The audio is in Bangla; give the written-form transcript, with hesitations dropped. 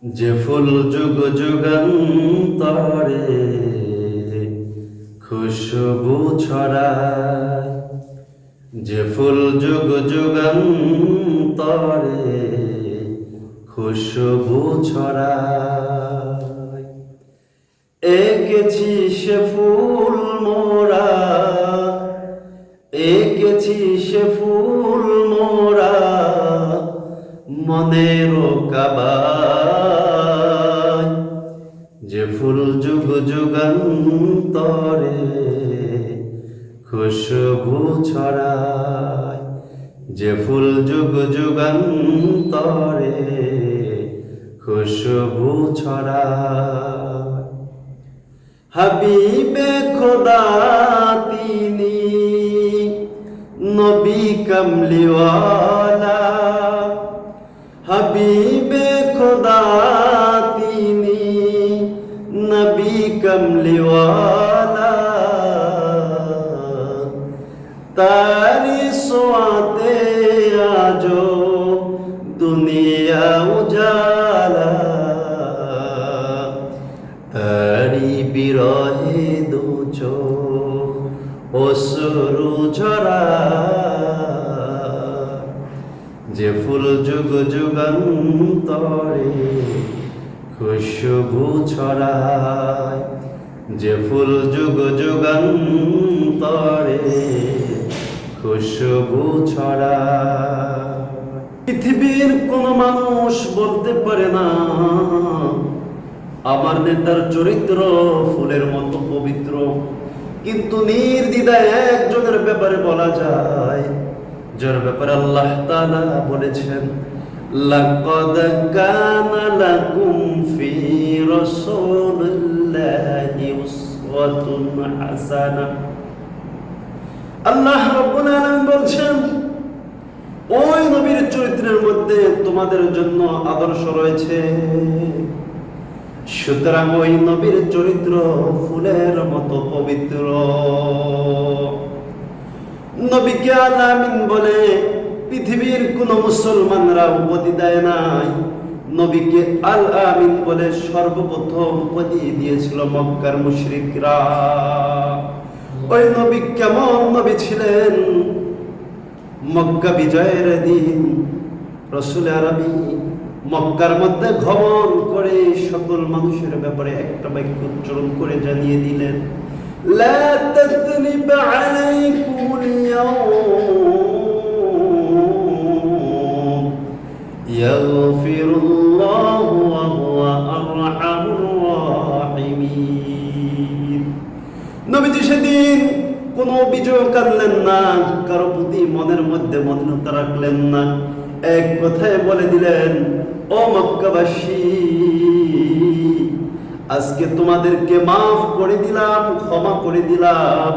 যে ফুল যুগ যুগান্তরে খুশবু ছড়ায়, যে ফুল যুগ যুগান্তরে খুশবু ছড়ায়, এঁকেছি সে ফুল মোরা, এঁকেছি সে ফুল মোরা মনের কাবায়। যে ফুল যুগ যুগান্তরে খুশবু ছড়ায়, যে ফুল যুগ যুগান্তরে খুশবু ছড়ায়। হাবিবে খোদা তিনি নবী কমলিওয়ালা, হাবিবে খোদা তিনি নবী কমলিওয়ালা, তারি সোয়াতে আজো দুনিয়া উজালা, তারি বিরহে দু চোখ অশ্রু ঝরায়। যে ফুল যুগ যুগান্তরে খুশবু ছড়ায়, যে ফুল যুগ যুগান্তরে খুশবু ছড়ায়। পৃথিবীর কোন মানুষ বলতে পারে না আমার নেতার চরিত্র ফুলের মতো পবিত্র, কিন্তু নির্দ্বিধায় একজনের ব্যাপারে বলা যায়, যার ব্যাপারে আল্লাহ তাআলা বলেছেন, লাকাদ কানা লাকুম ফি রাসূলিল্লাহি উসওয়াতুন হাসানাহ। আল্লাহ রাব্বুল আলামিন বলছেন, ওই নবীর চরিত্রের মধ্যে তোমাদের জন্য আদর্শ রয়েছে। সুতরাং ওই নবীর চরিত্র ফুলের মতো পবিত্র। নবীকে আল আমিন বলে পৃথিবীর কোন মুসলমানরা উপাধি দেয় নাই, নবীকে আল আমিন বলে সর্বপ্রথম উপাধি দিয়েছিল মক্কার মুশরিকরা। ওই নবী কেমন নবী ছিলেন? মক্কা বিজয়ের দিন রাসূল আরবী মক্কার মধ্যে ভ্রমণ করে সকল মানুষের ব্যাপারে একটা বাক্য উচ্চারণ করে জানিয়ে দিলেন, লা তাযরিবা আলাইকুমুল ইয়াওম ইয়াগফিরুল্লাহু ওয়া হুয়া আরহামুর রাহিমিন। নবীজি সেদিন কোনো অভিযোগ আনলেন না, কারো প্রতি মনের মধ্যে মলিনতা রাখলেন না, এক কথায় বলে দিলেন, ও মক্কাবাসী, আজকে তোমাদেরকে মাফ করে দিলাম, ক্ষমা করে দিলাম।